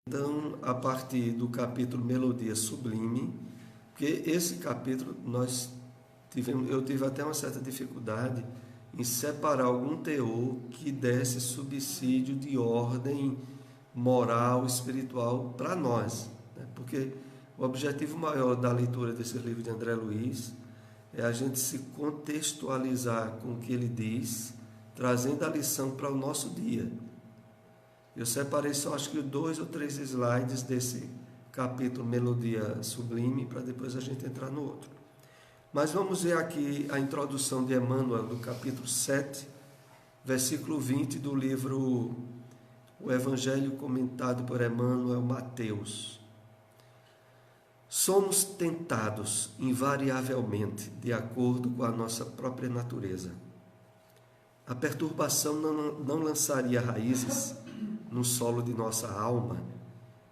Então, a partir do capítulo Melodia Sublime, porque esse capítulo eu tive até uma certa dificuldade em separar algum teor que desse subsídio de ordem moral, espiritual para nós, né? Porque o objetivo maior da leitura desse livro de André Luiz é a gente se contextualizar com o que ele diz, trazendo a lição para o nosso dia. Eu separei só acho que 2 ou 3 slides desse capítulo Melodia Sublime, para depois a gente entrar no outro. Mas vamos ver aqui a introdução de Emmanuel, do capítulo 7, versículo 20 do livro O Evangelho comentado por Emmanuel, Mateus. Somos tentados invariavelmente de acordo com a nossa própria natureza. A perturbação não lançaria raízes no solo de nossa alma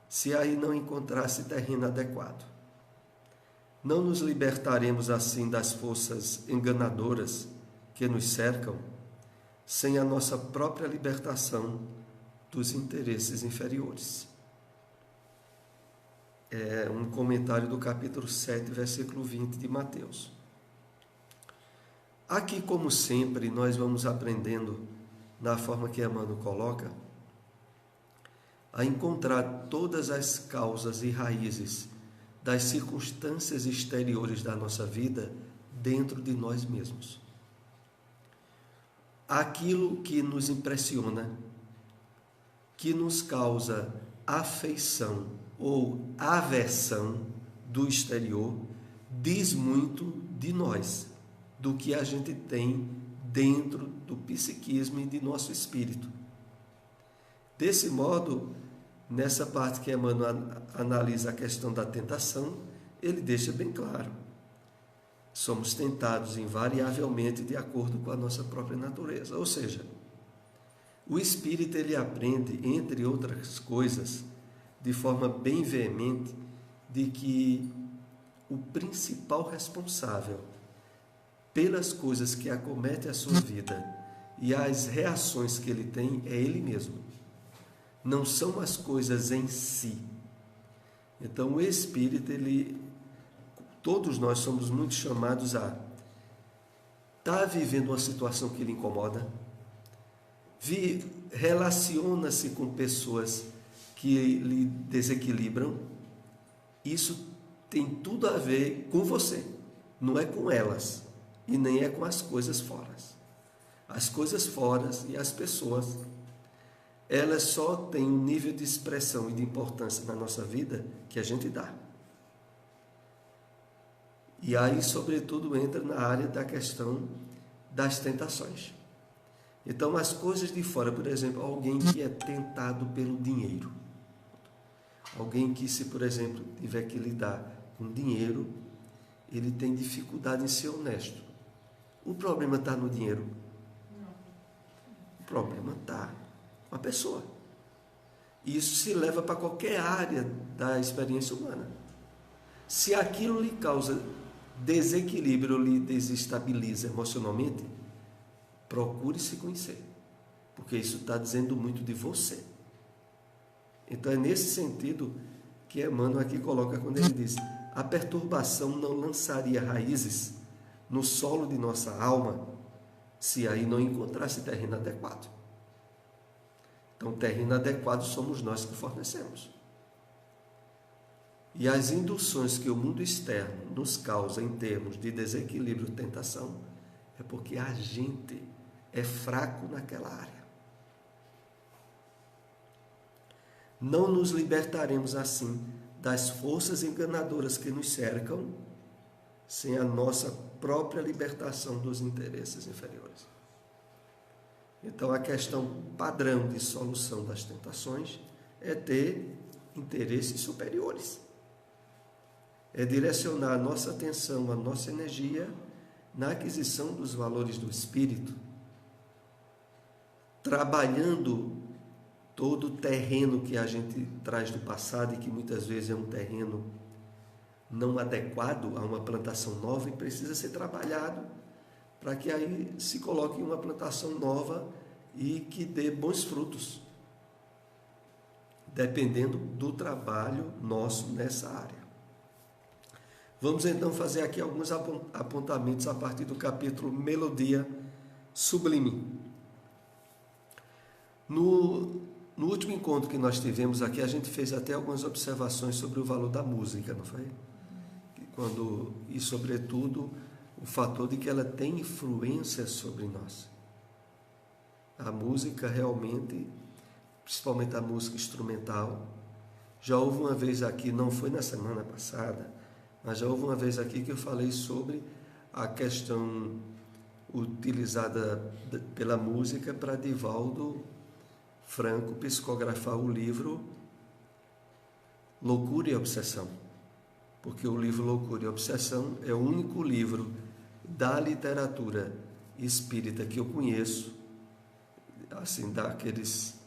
se aí não encontrasse terreno adequado. Não nos libertaremos assim das forças enganadoras que nos cercam sem a nossa própria libertação dos interesses inferiores. É um comentário do capítulo 7, versículo 20 de Mateus. Aqui, como sempre, nós vamos aprendendo, na forma que Emmanuel coloca, a encontrar todas as causas e raízes das circunstâncias exteriores da nossa vida dentro de nós mesmos. Aquilo que nos impressiona, que nos causa afeição ou aversão do exterior, diz muito de nós, do que a gente tem dentro do psiquismo e de nosso espírito. Desse modo, nessa parte que Emmanuel analisa a questão da tentação, ele deixa bem claro: somos tentados invariavelmente de acordo com a nossa própria natureza. Ou seja, o espírito ele aprende, entre outras coisas, de forma bem veemente, de que o principal responsável pelas coisas que acomete a sua vida e as reações que ele tem é ele mesmo. Não são as coisas em si. Então o espírito, todos nós somos muito chamados a estar vivendo uma situação que lhe incomoda, relaciona-se com pessoas que lhe desequilibram. Isso tem tudo a ver com você, não é com elas e nem é com as coisas fora. As coisas fora e as pessoas, elas só têm um nível de expressão e de importância na nossa vida que a gente dá. E aí, sobretudo, entra na área da questão das tentações. Então, as coisas de fora, por exemplo, alguém que é tentado pelo dinheiro. Alguém que, se, por exemplo, tiver que lidar com dinheiro, ele tem dificuldade em ser honesto. O problema está no dinheiro? Não. O problema está com a pessoa. E isso se leva para qualquer área da experiência humana. Se aquilo lhe causa desequilíbrio, lhe desestabiliza emocionalmente, procure se conhecer, porque isso está dizendo muito de você. Então é nesse sentido que Emmanuel aqui coloca quando ele diz: a perturbação não lançaria raízes no solo de nossa alma se aí não encontrasse terreno adequado. Então, terreno adequado somos nós que fornecemos. E as induções que o mundo externo nos causa em termos de desequilíbrio e tentação é porque a gente é fraco naquela área. Não nos libertaremos assim das forças enganadoras que nos cercam sem a nossa própria libertação dos interesses inferiores. Então, a questão padrão de solução das tentações é ter interesses superiores. É direcionar a nossa atenção, a nossa energia na aquisição dos valores do espírito, trabalhando todo o terreno que a gente traz do passado e que muitas vezes é um terreno não adequado a uma plantação nova e precisa ser trabalhado para que aí se coloque uma plantação nova e que dê bons frutos. dependendo do trabalho nosso nessa área. Vamos então fazer aqui alguns apontamentos a partir do capítulo Melodia Sublime. No último encontro que nós tivemos aqui, a gente fez até algumas observações sobre o valor da música, não foi? E sobretudo, o fator de que ela tem influência sobre nós. A música realmente, principalmente a música instrumental, já houve uma vez aqui, não foi na semana passada, mas já houve uma vez aqui que eu falei sobre a questão utilizada pela música para Divaldo Franco psicografar o livro Loucura e Obsessão, porque o livro Loucura e Obsessão é o único livro da literatura espírita que eu conheço, assim, daqueles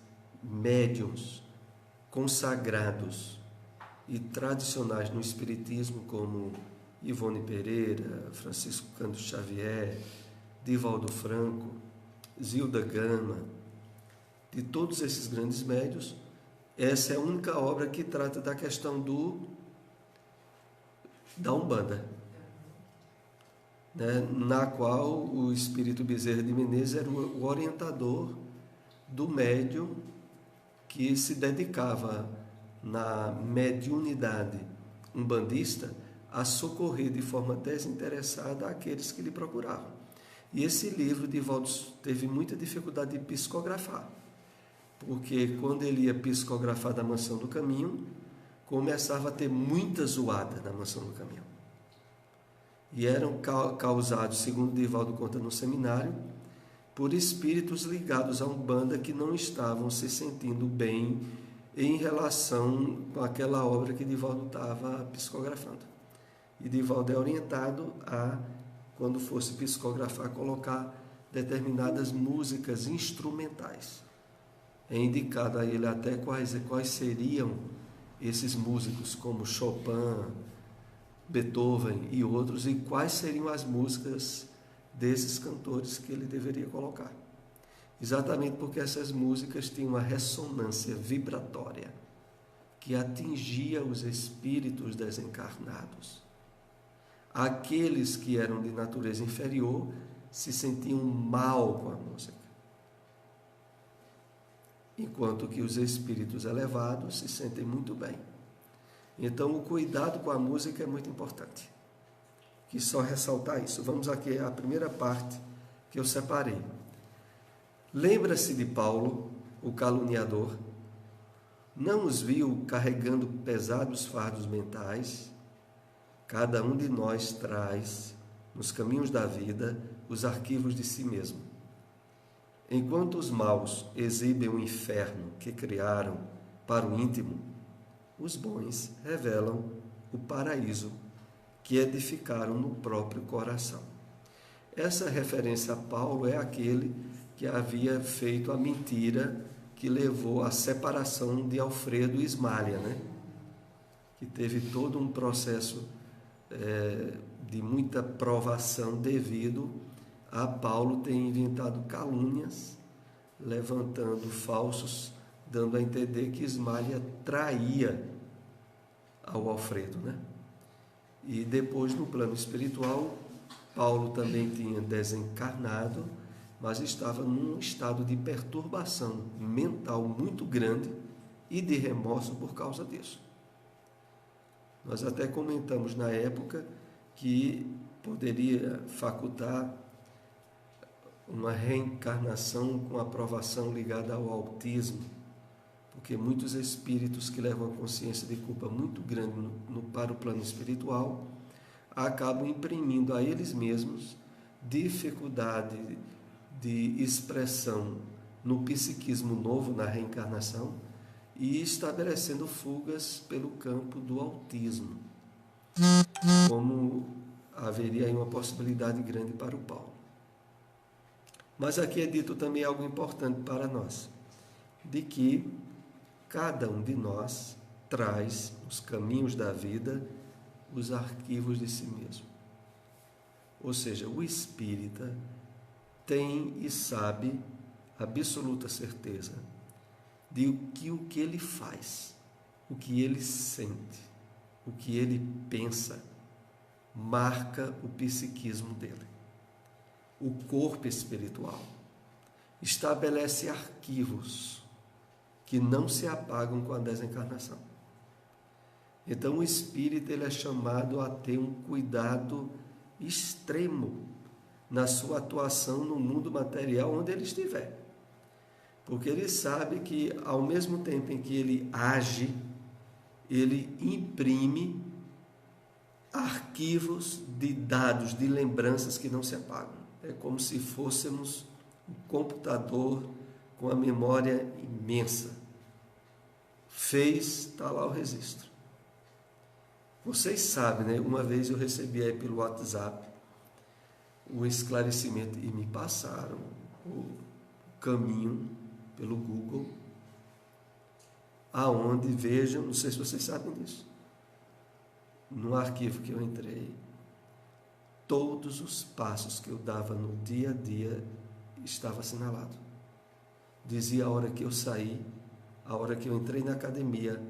médiuns consagrados e tradicionais no espiritismo, como Ivone Pereira, Francisco Cândido Xavier, Divaldo Franco, Zilda Gama. De todos esses grandes médiuns, essa é a única obra que trata da questão da Umbanda, né? Na qual o espírito Bezerra de Menezes era o orientador do médium que se dedicava na mediunidade umbandista a socorrer de forma desinteressada aqueles que lhe procuravam. E esse livro, Divaldo teve muita dificuldade de psicografar, porque quando ele ia psicografar da Mansão do Caminho, começava a ter muita zoada na Mansão do Caminho. E eram causados, segundo Divaldo conta no seminário, por espíritos ligados a Umbanda que não estavam se sentindo bem em relação com aquela obra que Divaldo estava psicografando. E Divaldo é orientado a, quando fosse psicografar, colocar determinadas músicas instrumentais. É indicado a ele até quais seriam esses músicos, como Chopin, Beethoven e outros, e quais seriam as músicas desses cantores que ele deveria colocar. Exatamente porque essas músicas tinham uma ressonância vibratória que atingia os espíritos desencarnados. Aqueles que eram de natureza inferior se sentiam mal com a música, enquanto que os espíritos elevados se sentem muito bem. Então, o cuidado com a música é muito importante. Quis só ressaltar isso. Vamos aqui à primeira parte que eu separei. Lembra-se de Paulo, o caluniador? Não os viu carregando pesados fardos mentais? Cada um de nós traz, nos caminhos da vida, os arquivos de si mesmo. Enquanto os maus exibem o inferno que criaram para o íntimo, os bons revelam o paraíso que edificaram no próprio coração. Essa referência a Paulo é aquele que havia feito a mentira que levou à separação de Alfredo e Ismália, né? Que teve todo um processo de muita provação devido a Paulo ter inventado calúnias, levantando falsos, dando a entender que Ismália traía ao Alfredo, né? E depois, no plano espiritual, Paulo também tinha desencarnado, mas estava num estado de perturbação mental muito grande e de remorso por causa disso. Nós até comentamos na época que poderia facultar uma reencarnação com aprovação ligada ao autismo, porque muitos espíritos que levam a consciência de culpa muito grande para o plano espiritual acabam imprimindo a eles mesmos dificuldade de expressão no psiquismo novo, na reencarnação, e estabelecendo fugas pelo campo do autismo, como haveria aí uma possibilidade grande para o Paulo. Mas aqui é dito também algo importante para nós, de que cada um de nós traz nos caminhos da vida os arquivos de si mesmo. Ou seja, o espírita tem e sabe, absoluta certeza, de que o que ele faz, o que ele sente, o que ele pensa, marca o psiquismo dele. O corpo espiritual estabelece arquivos que não se apagam com a desencarnação. Então o espírito ele é chamado a ter um cuidado extremo na sua atuação no mundo material onde ele estiver. Porque ele sabe que ao mesmo tempo em que ele age, ele imprime arquivos de dados, de lembranças que não se apagam. É como se fôssemos um computador com a memória imensa. Fez, está lá o registro. Vocês sabem, né? Uma vez eu recebi aí pelo WhatsApp o esclarecimento e me passaram o caminho pelo Google, aonde vejam, não sei se vocês sabem disso, no arquivo que eu entrei, todos os passos que eu dava no dia a dia estava assinalado. Dizia a hora que eu saí, a hora que eu entrei na academia,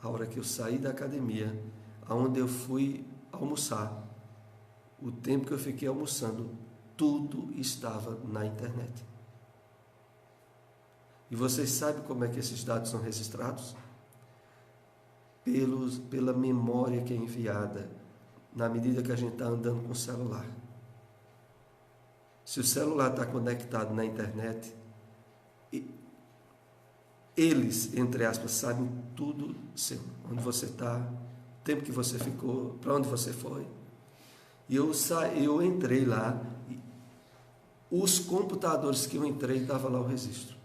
a hora que eu saí da academia, aonde eu fui almoçar, o tempo que eu fiquei almoçando, tudo estava na internet. E vocês sabem como é que esses dados são registrados? Pela memória que é enviada, na medida que a gente está andando com o celular. Se o celular está conectado na internet, eles, entre aspas, sabem tudo seu, onde você está, o tempo que você ficou, para onde você foi. E eu entrei lá, e os computadores que eu entrei, estava lá o registro.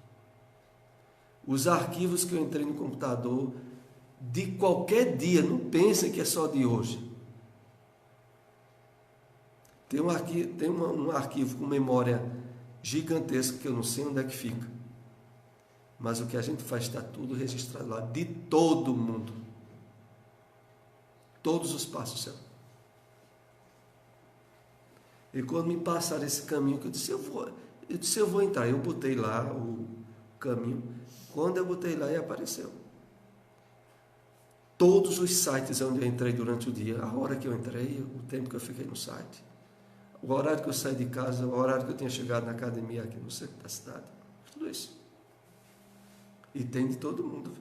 Os arquivos que eu entrei no computador, de qualquer dia, não pensem que é só de hoje. Tem um arquivo com memória gigantesca que eu não sei onde é que fica. Mas o que a gente faz está tudo registrado lá, de todo mundo. Todos os passos são. E quando me passaram esse caminho, que eu disse, eu vou entrar. Eu botei lá o caminho. Quando eu botei lá, ele apareceu. Todos os sites onde eu entrei durante o dia, a hora que eu entrei, o tempo que eu fiquei no site, o horário que eu saí de casa, o horário que eu tinha chegado na academia aqui no centro da cidade, tudo isso. E tem de todo mundo.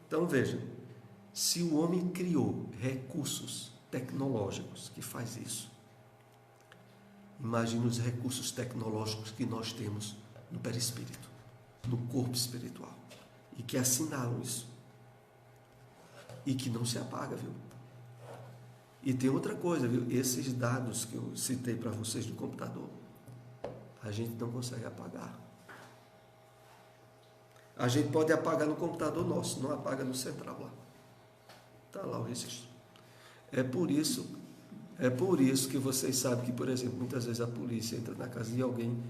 Então veja, se o homem criou recursos tecnológicos que faz isso, imagine os recursos tecnológicos que nós temos no perispírito, no corpo espiritual, e que assinalam isso. E que não se apaga, viu? E tem outra coisa, viu? Esses dados que eu citei para vocês do computador, a gente não consegue apagar. A gente pode apagar no computador nosso, não apaga no central lá. Está lá o registro. É por isso que vocês sabem que, por exemplo, muitas vezes a polícia entra na casa de alguém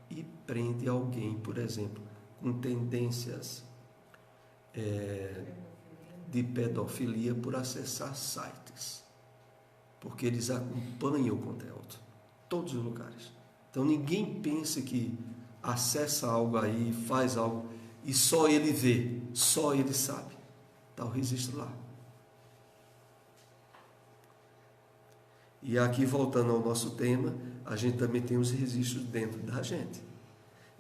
e prende alguém, por exemplo, com tendências de pedofilia por acessar sites, porque eles acompanham o conteúdo, todos os lugares. Então ninguém pense que acessa algo aí, faz algo e só ele vê, só ele sabe. Está o registro lá. E aqui, voltando ao nosso tema, a gente também tem os registros dentro da gente.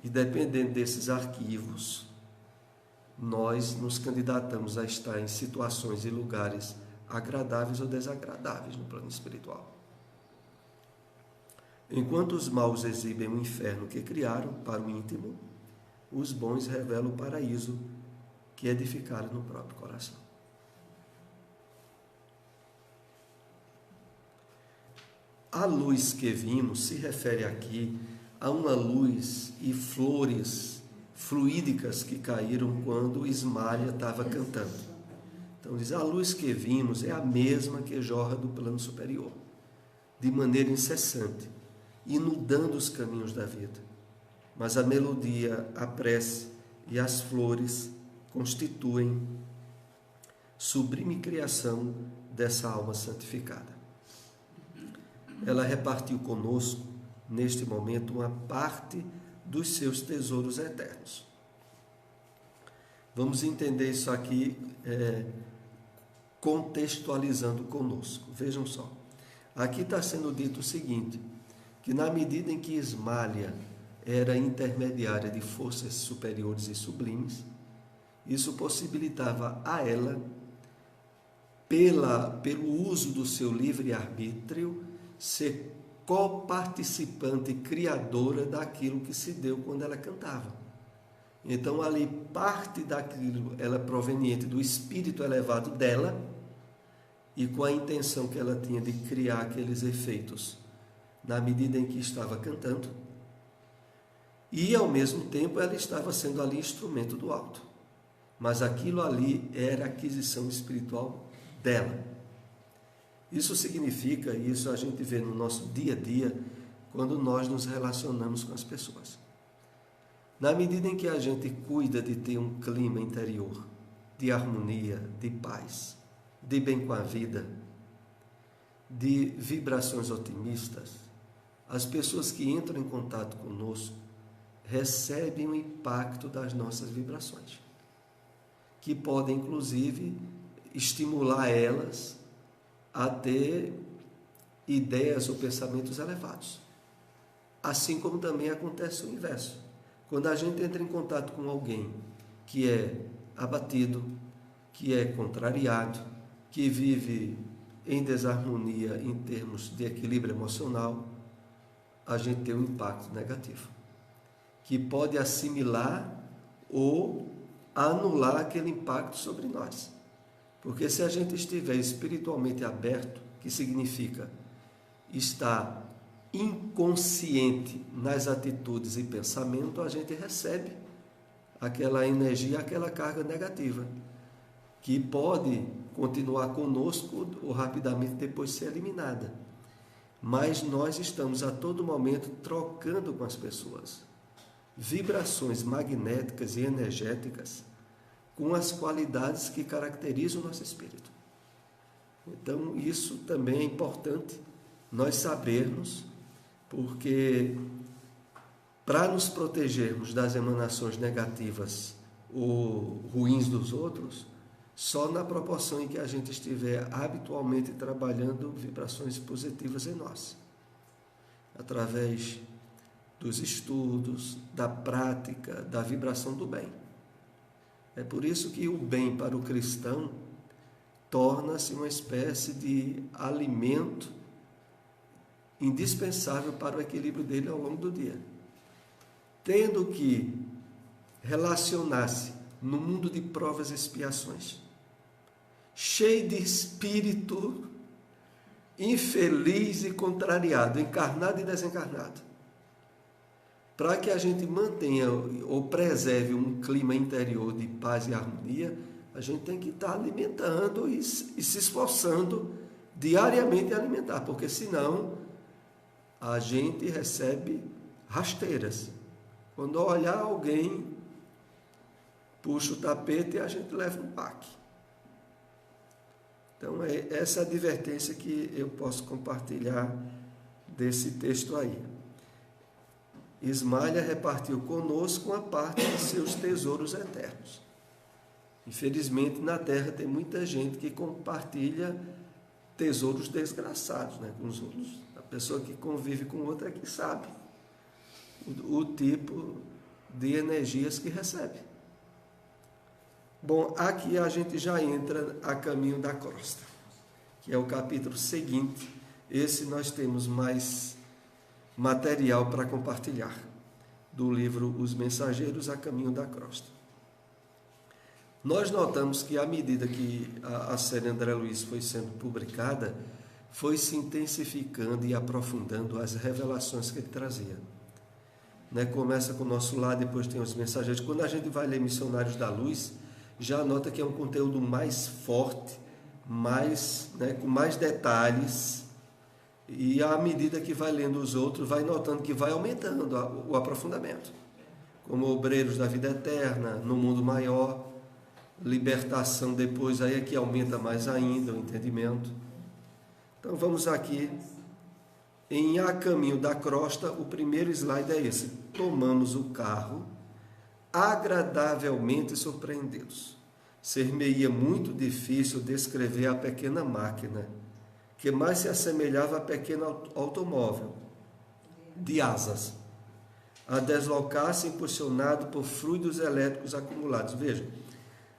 E dependendo desses arquivos, nós nos candidatamos a estar em situações e lugares agradáveis ou desagradáveis no plano espiritual. Enquanto os maus exibem o inferno que criaram para o íntimo, os bons revelam o paraíso que edificaram no próprio coração. A luz que vimos se refere aqui a uma luz e flores fluídicas que caíram quando Ismália estava cantando. Então diz, a luz que vimos é a mesma que jorra do plano superior, de maneira incessante, inundando os caminhos da vida. Mas a melodia, a prece e as flores constituem sublime criação dessa alma santificada. Ela repartiu conosco, neste momento, uma parte dos seus tesouros eternos. Vamos entender isso aqui contextualizando conosco. Vejam só. Aqui está sendo dito o seguinte, que na medida em que Ismália era intermediária de forças superiores e sublimes, isso possibilitava a ela, pelo uso do seu livre-arbítrio, ser coparticipante e criadora daquilo que se deu quando ela cantava. Então, ali, parte daquilo, ela é proveniente do espírito elevado dela e com a intenção que ela tinha de criar aqueles efeitos na medida em que estava cantando. E, ao mesmo tempo, ela estava sendo ali instrumento do alto. Mas aquilo ali era aquisição espiritual dela. Isso significa, e isso a gente vê no nosso dia a dia, quando nós nos relacionamos com as pessoas. Na medida em que a gente cuida de ter um clima interior, de harmonia, de paz, de bem com a vida, de vibrações otimistas, as pessoas que entram em contato conosco recebem o impacto das nossas vibrações, que podem, inclusive, estimular elas a ter ideias ou pensamentos elevados. Assim como também acontece o inverso. Quando a gente entra em contato com alguém que é abatido, que é contrariado, que vive em desarmonia em termos de equilíbrio emocional, a gente tem um impacto negativo, que pode assimilar ou anular aquele impacto sobre nós. Porque se a gente estiver espiritualmente aberto, que significa estar inconsciente nas atitudes e pensamento, a gente recebe aquela energia, aquela carga negativa, que pode continuar conosco ou rapidamente depois ser eliminada. Mas nós estamos a todo momento trocando com as pessoas vibrações magnéticas e energéticas com as qualidades que caracterizam o nosso espírito. Então, isso também é importante nós sabermos, porque para nos protegermos das emanações negativas ou ruins dos outros, só na proporção em que a gente estiver habitualmente trabalhando vibrações positivas em nós, através dos estudos, da prática, da vibração do bem. É por isso que o bem para o cristão torna-se uma espécie de alimento indispensável para o equilíbrio dele ao longo do dia. Tendo que relacionar-se no mundo de provas e expiações, cheio de espírito infeliz e contrariado, encarnado e desencarnado, para que a gente mantenha ou preserve um clima interior de paz e harmonia, a gente tem que estar alimentando e se esforçando diariamente a alimentar, porque senão a gente recebe rasteiras. Quando olhar alguém, puxa o tapete e a gente leva um baque. Então, é essa advertência que eu posso compartilhar desse texto aí. Ismália repartiu conosco uma parte de seus tesouros eternos. Infelizmente, na Terra tem muita gente que compartilha tesouros desgraçados, né, com os outros. A pessoa que convive com outra é que sabe o tipo de energias que recebe. Bom, aqui a gente já entra a caminho da crosta, que é o capítulo seguinte. Esse nós temos mais material para compartilhar, do livro Os Mensageiros a Caminho da Crosta. Nós notamos que, à medida que a série André Luiz foi sendo publicada, foi se intensificando e aprofundando as revelações que ele trazia. Começa com o Nosso Lar, depois tem Os Mensageiros. Quando a gente vai ler Missionários da Luz, já nota que é um conteúdo mais forte, com mais detalhes, e à medida que vai lendo os outros, vai notando que vai aumentando o aprofundamento, como Obreiros da Vida Eterna, No Mundo Maior, Libertação depois, aí é que aumenta mais ainda o entendimento. Então vamos aqui, em A Caminho da Crosta, o primeiro slide é esse: tomamos o carro agradavelmente surpreendidos. Ser-me-ia muito difícil descrever a pequena máquina, que mais se assemelhava a pequeno automóvel, de asas, a deslocar-se impulsionado por fluidos elétricos acumulados. Veja,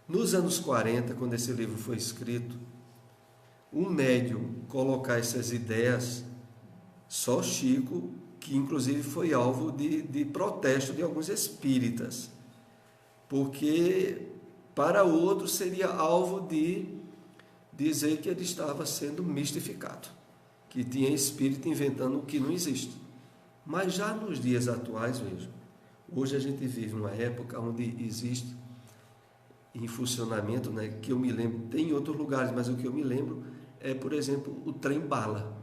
nos anos 40, quando esse livro foi escrito, um médium colocar essas ideias, só Chico, que inclusive foi alvo de protesto de alguns espíritas, porque para outros seria alvo de dizer que ele estava sendo mistificado, que tinha espírito inventando o que não existe. Mas já nos dias atuais, vejam, hoje a gente vive uma época onde existe em funcionamento, né, que eu me lembro, tem em outros lugares, mas o que eu me lembro é, por exemplo, o trem-bala.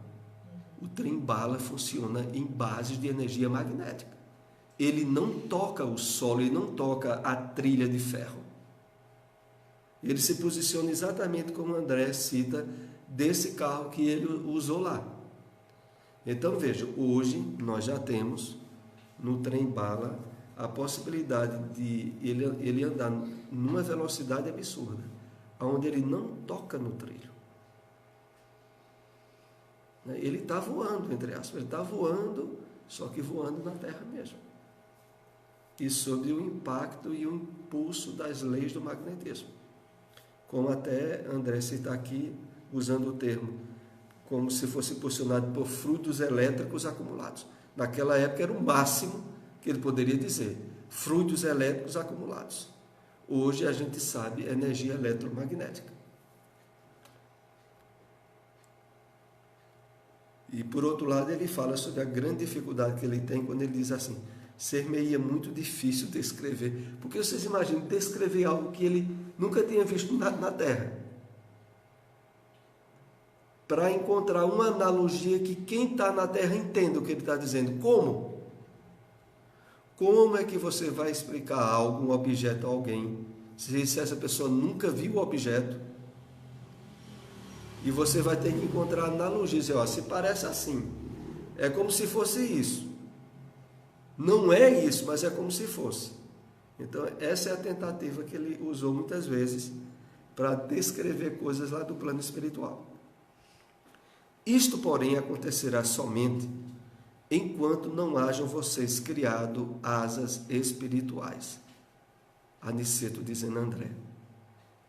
O trem-bala funciona em bases de energia magnética. Ele não toca o solo, ele não toca a trilha de ferro. Ele se posiciona exatamente como André cita desse carro que ele usou lá. Então veja, hoje nós já temos no trem-bala a possibilidade de ele andar numa velocidade absurda, onde ele não toca no trilho. Ele está voando, entre aspas, ele está voando, só que voando na terra mesmo. E sob o impacto e o impulso das leis do magnetismo. Como até André cita aqui, usando o termo, como se fosse impulsionado por fluidos elétricos acumulados. Naquela época era o máximo que ele poderia dizer, fluidos elétricos acumulados. Hoje a gente sabe energia eletromagnética. E por outro lado ele fala sobre a grande dificuldade que ele tem quando ele diz assim, ser-me-ia muito difícil descrever, porque vocês imaginam descrever algo que ele nunca tinha visto na Terra, para encontrar uma analogia que quem está na Terra entenda o que ele está dizendo. Como? Como é que você vai explicar algo, um objeto a alguém, se essa pessoa nunca viu o objeto? E você vai ter que encontrar analogias, se parece assim, é como se fosse isso. Não é isso, mas é como se fosse. Então, essa é a tentativa que ele usou muitas vezes para descrever coisas lá do plano espiritual. Isto, porém, acontecerá somente enquanto não hajam vocês criado asas espirituais. Aniceto dizendo André,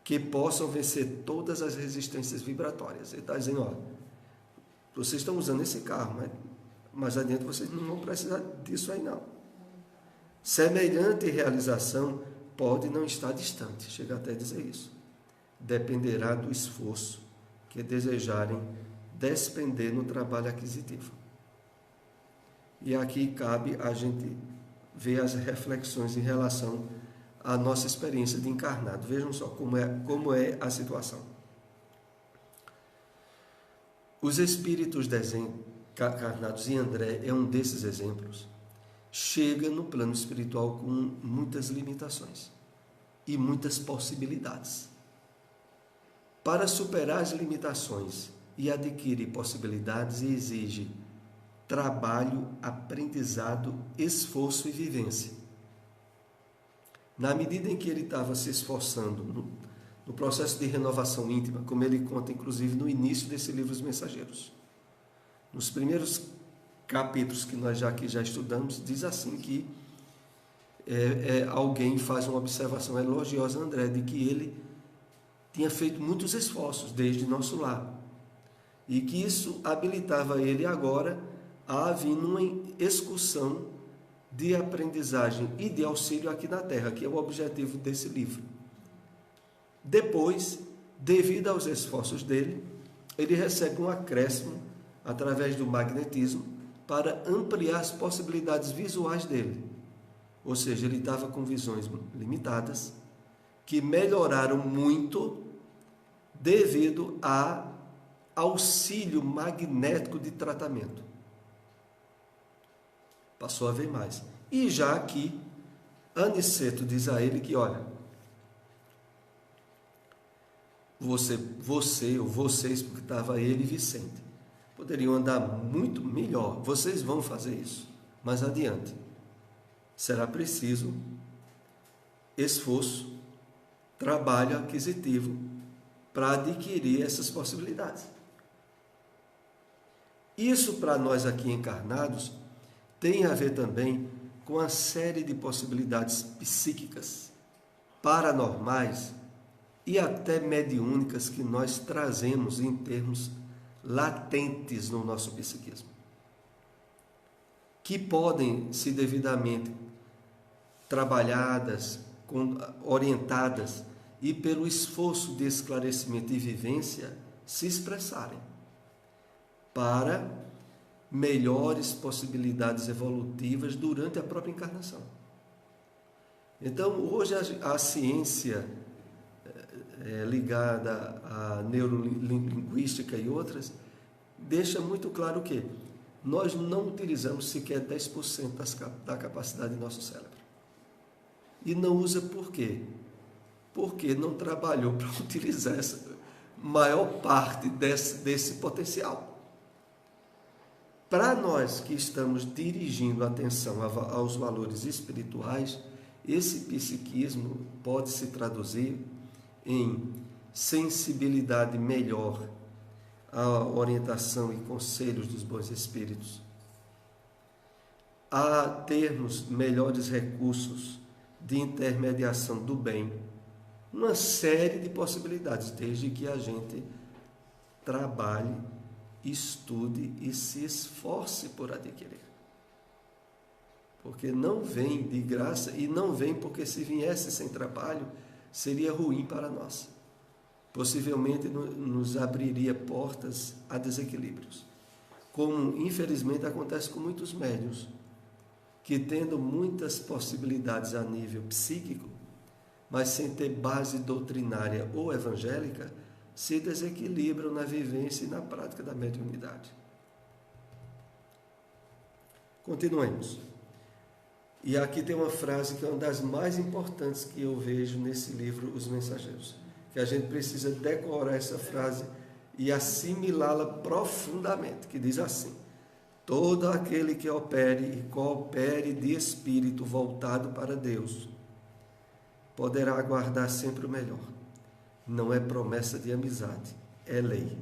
que possam vencer todas as resistências vibratórias. Ele está dizendo, vocês estão usando esse carro, mas mais adiante vocês não vão precisar disso aí não. Semelhante realização pode não estar distante, chega até a dizer isso. Dependerá do esforço que desejarem despender no trabalho aquisitivo. E aqui cabe a gente ver as reflexões em relação à nossa experiência de encarnado. Vejam só como é a situação. Os espíritos desencarnados, e André é um desses exemplos, chega no plano espiritual com muitas limitações e muitas possibilidades. Para superar as limitações e adquirir possibilidades, exige trabalho, aprendizado, esforço e vivência. Na medida em que ele estava se esforçando no processo de renovação íntima, como ele conta inclusive no início desse livro Os Mensageiros, nos primeiros capítulos que nós aqui já estudamos, diz assim que alguém faz uma observação elogiosa a André, de que ele tinha feito muitos esforços desde nosso lar, e que isso habilitava ele agora a vir numa excursão de aprendizagem e de auxílio aqui na Terra, que é o objetivo desse livro. Depois, devido aos esforços dele, ele recebe um acréscimo através do magnetismo para ampliar as possibilidades visuais dele. Ou seja, ele estava com visões limitadas, que melhoraram muito devido a auxílio magnético de tratamento. Passou a ver mais. E já aqui, Aniceto diz a ele que, olha, vocês, porque estava ele e Vicente, poderiam andar muito melhor. Vocês vão fazer isso. Mas adiante. Será preciso esforço, trabalho aquisitivo para adquirir essas possibilidades. Isso, para nós aqui encarnados, tem a ver também com a série de possibilidades psíquicas, paranormais e até mediúnicas que nós trazemos em termos latentes no nosso psiquismo, que podem, se devidamente trabalhadas, orientadas e pelo esforço de esclarecimento e vivência, se expressarem para melhores possibilidades evolutivas durante a própria encarnação. Então, hoje a ciência ligada à neurolinguística e outras deixa muito claro que nós não utilizamos sequer 10% da capacidade do nosso cérebro. E não usa por quê? Porque não trabalhou para utilizar essa maior parte desse potencial. Para nós que estamos dirigindo a atenção aos valores espirituais, esse psiquismo pode se traduzir em sensibilidade melhor à orientação e conselhos dos bons espíritos, a termos melhores recursos de intermediação do bem, uma série de possibilidades, desde que a gente trabalhe, estude e se esforce por adquirir. Porque não vem de graça e não vem porque, se viesse sem trabalho, seria ruim para nós. Possivelmente nos abriria portas a desequilíbrios. Como infelizmente acontece com muitos médiuns, que tendo muitas possibilidades a nível psíquico, mas sem ter base doutrinária ou evangélica, se desequilibram na vivência e na prática da mediunidade. Continuemos. E aqui tem uma frase que é uma das mais importantes que eu vejo nesse livro, Os Mensageiros, que a gente precisa decorar essa frase e assimilá-la profundamente, que diz assim: todo aquele que opere e coopere de espírito voltado para Deus poderá aguardar sempre o melhor. Não é promessa de amizade, é lei.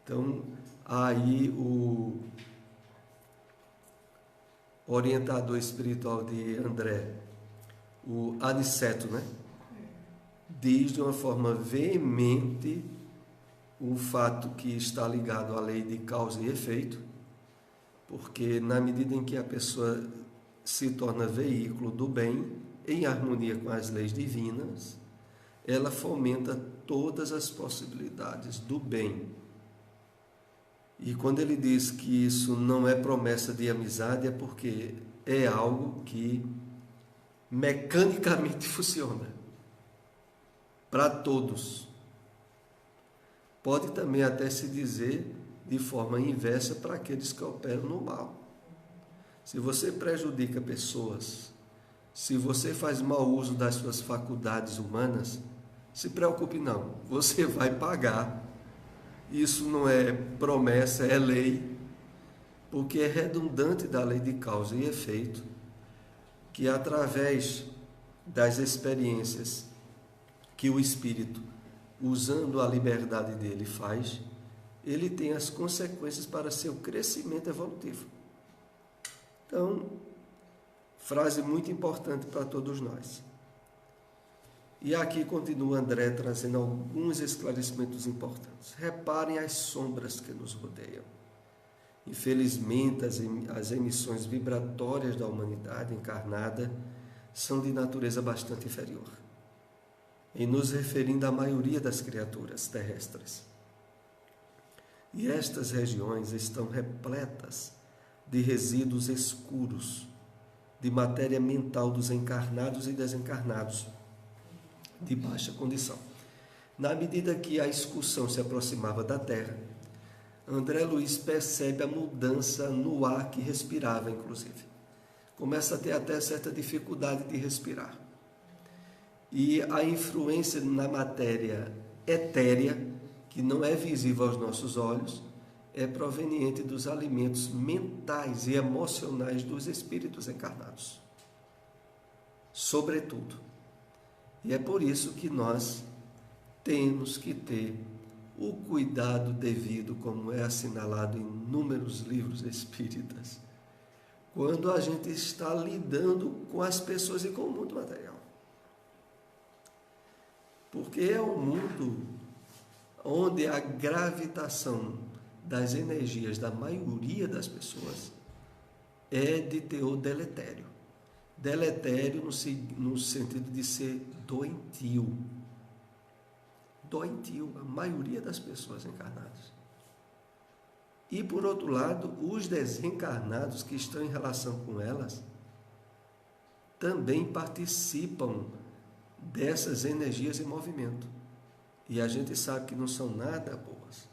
Então, aí o orientador espiritual de André, o Aniceto, diz de uma forma veemente o fato que está ligado à lei de causa e efeito, porque na medida em que a pessoa se torna veículo do bem, em harmonia com as leis divinas, ela fomenta todas as possibilidades do bem. E quando ele diz que isso não é promessa de amizade, é porque é algo que mecanicamente funciona para todos. Pode também até se dizer de forma inversa para aqueles que operam no mal. Se você prejudica pessoas, se você faz mau uso das suas faculdades humanas, se preocupe não, você vai pagar. Isso não é promessa, é lei, porque é redundante da lei de causa e efeito, que através das experiências que o espírito, usando a liberdade dele, faz, ele tem as consequências para seu crescimento evolutivo. Então, frase muito importante para todos nós. E aqui continua André trazendo alguns esclarecimentos importantes. Reparem as sombras que nos rodeiam. Infelizmente, as emissões vibratórias da humanidade encarnada são de natureza bastante inferior, em nos referindo à maioria das criaturas terrestres. E estas regiões estão repletas de resíduos escuros, de matéria mental dos encarnados e desencarnados, de baixa condição. Na medida que a excursão se aproximava da Terra, André Luiz percebe a mudança no ar que respirava, inclusive. Começa a ter até certa dificuldade de respirar. E a influência na matéria etérea, que não é visível aos nossos olhos, é proveniente dos alimentos mentais e emocionais dos espíritos encarnados. sobretudo. E é por isso que nós temos que ter o cuidado devido, como é assinalado em inúmeros livros espíritas, quando a gente está lidando com as pessoas e com o mundo material. Porque é um mundo onde a gravitação das energias da maioria das pessoas é de teor deletério. Deletério no sentido de ser doentio. Doentio, a maioria das pessoas encarnadas. E, por outro lado, os desencarnados que estão em relação com elas também participam dessas energias em movimento. E a gente sabe que não são nada boas.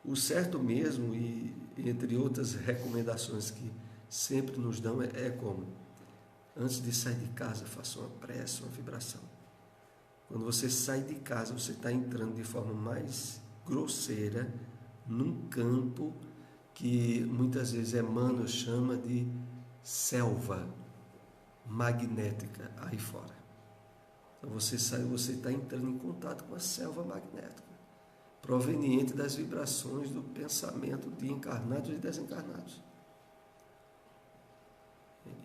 O certo mesmo, e entre outras recomendações que sempre nos dão, é como: antes de sair de casa, faça uma prece, uma vibração. Quando você sai de casa, você está entrando de forma mais grosseira num campo que muitas vezes Emmanuel chama de selva magnética aí fora. Então você sai, você está entrando em contato com a selva magnética, proveniente das vibrações do pensamento de encarnados e desencarnados.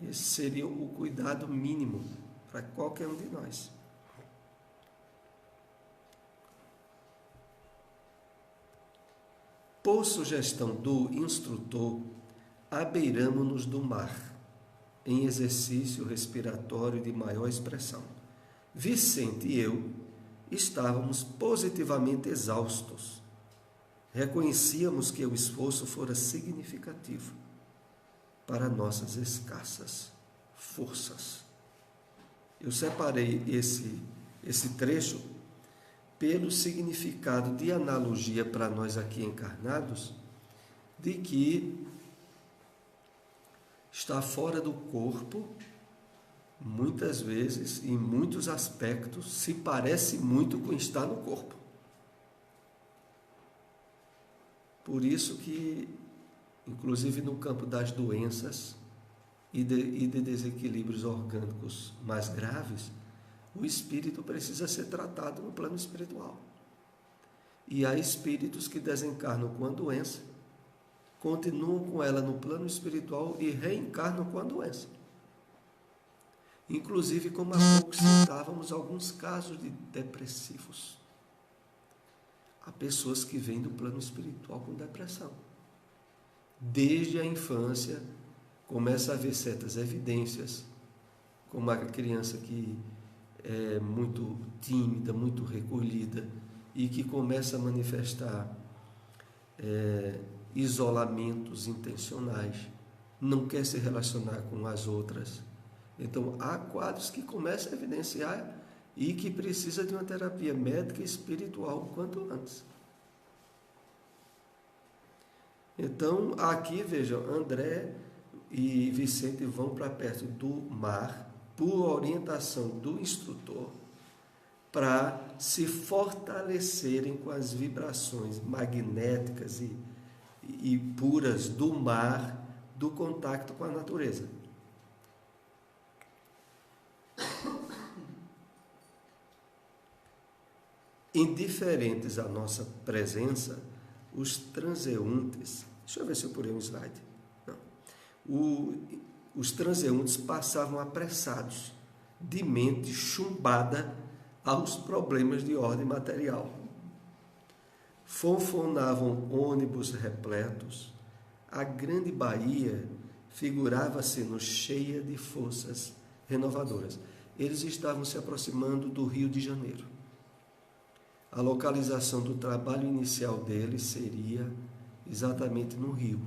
Esse seria o cuidado mínimo para qualquer um de nós. Por sugestão do instrutor, abeiramo-nos do mar, em exercício respiratório de maior expressão. Vicente e eu estávamos positivamente exaustos. Reconhecíamos que o esforço fora significativo para nossas escassas forças. Eu separei esse trecho pelo significado de analogia para nós aqui encarnados, de que está fora do corpo, muitas vezes, em muitos aspectos, se parece muito com estar no corpo. Por isso que, inclusive no campo das doenças e de desequilíbrios orgânicos mais graves, o espírito precisa ser tratado no plano espiritual. E há espíritos que desencarnam com a doença, continuam com ela no plano espiritual e reencarnam com a doença. Inclusive, como há pouco citávamos, alguns casos de depressivos. Há pessoas que vêm do plano espiritual com depressão. Desde a infância, começa a haver certas evidências, como a criança que é muito tímida, muito recolhida, e que começa a manifestar isolamentos intencionais, não quer se relacionar com as outras. Então, há quadros que começam a evidenciar e que precisa de uma terapia médica e espiritual o quanto antes. Então, aqui, vejam, André e Vicente vão para perto do mar, por orientação do instrutor, para se fortalecerem com as vibrações magnéticas e puras do mar, do contato com a natureza. Indiferentes à nossa presença, os transeuntes, deixa eu ver se eu pulei um slide. Não. Os transeuntes passavam apressados, de mente chumbada aos problemas de ordem material. Fonfonavam ônibus repletos. A grande Bahia figurava-se-nos cheia de forças renovadoras. Eles estavam se aproximando do Rio de Janeiro. A localização do trabalho inicial deles seria exatamente no Rio.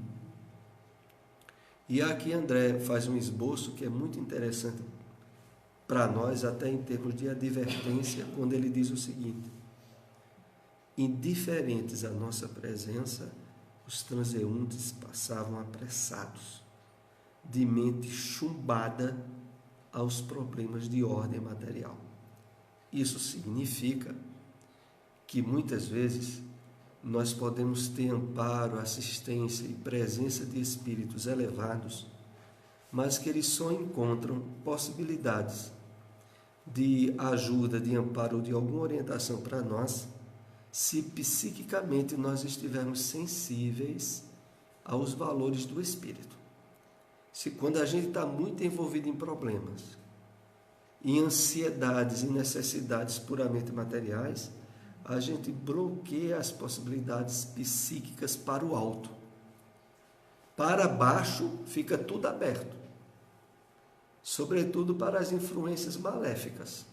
E aqui André faz um esboço que é muito interessante para nós, até em termos de advertência, quando ele diz o seguinte: indiferentes à nossa presença, os transeuntes passavam apressados, de mente chumbada aos problemas de ordem material. Isso significa que muitas vezes nós podemos ter amparo, assistência e presença de espíritos elevados mas que eles só encontram possibilidades de ajuda, de amparo ou de alguma orientação para nós, se psiquicamente nós estivermos sensíveis aos valores do Espírito. Se quando a gente está muito envolvido em problemas, em ansiedades e necessidades puramente materiais, a gente bloqueia as possibilidades psíquicas para o alto. Para baixo fica tudo aberto, sobretudo para as influências maléficas.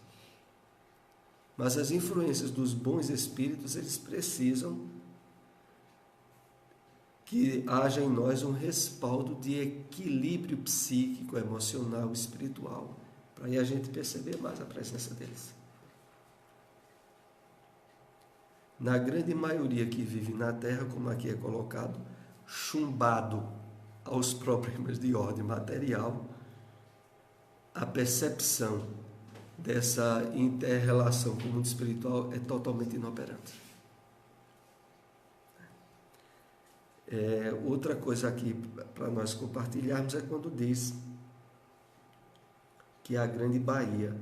Mas as influências dos bons espíritos, eles precisam que haja em nós um respaldo de equilíbrio psíquico, emocional, espiritual, para aí a gente perceber mais a presença deles. Na grande maioria que vive na Terra, como aqui é colocado, chumbado aos problemas de ordem material, a percepção dessa inter-relação com o mundo espiritual é totalmente inoperante. Outra coisa aqui para nós compartilharmos é quando diz que a grande Bahia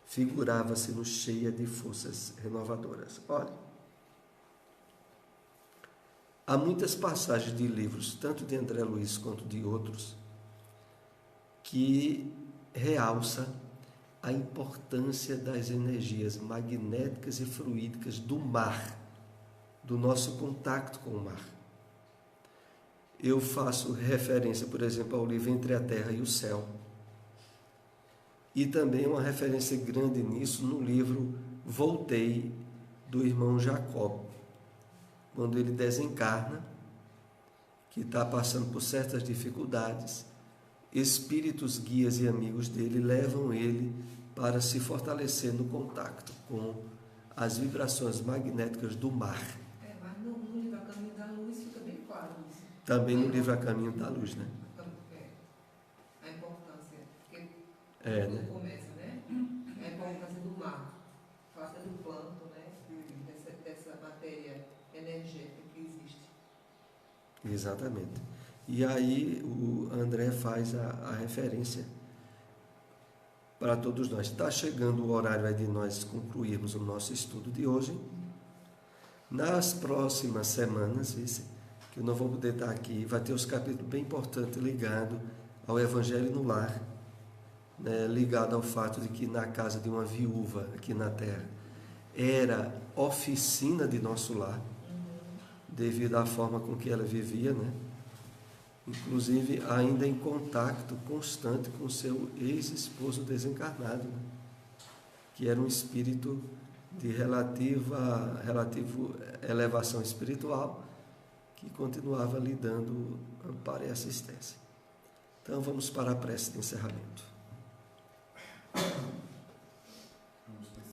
figurava-se-nos cheia de forças renovadoras. Olha, há muitas passagens de livros, tanto de André Luiz quanto de outros, que realça a importância das energias magnéticas e fluídicas do mar, do nosso contato com o mar. Eu faço referência, por exemplo, ao livro Entre a Terra e o Céu, e também uma referência grande nisso no livro Voltei, do irmão Jacob, quando ele desencarna, que está passando por certas dificuldades, espíritos guias e amigos dele levam ele para se fortalecer no contato com as vibrações magnéticas do mar. Mas no livro A Caminho da Luz fica bem claro isso. Também no livro A Caminho da Luz, né? A importância, porque né? começa, né? A importância do mar, falta do plâncton, né? Dessa matéria energética que existe. Exatamente. E aí o André faz a referência para todos nós. Está chegando o horário de nós concluirmos o nosso estudo de hoje. Nas próximas semanas, que eu não vou poder estar aqui, vai ter os capítulos bem importantes ligados ao Evangelho no Lar, né, ligado ao fato de que na casa de uma viúva aqui na Terra era oficina de nosso lar, devido à forma com que ela vivia, né? Inclusive ainda em contato constante com seu ex-esposo desencarnado, né? Que era um espírito de relativa elevação espiritual, que continuava lhe dando amparo e assistência. Então vamos para a prece de encerramento.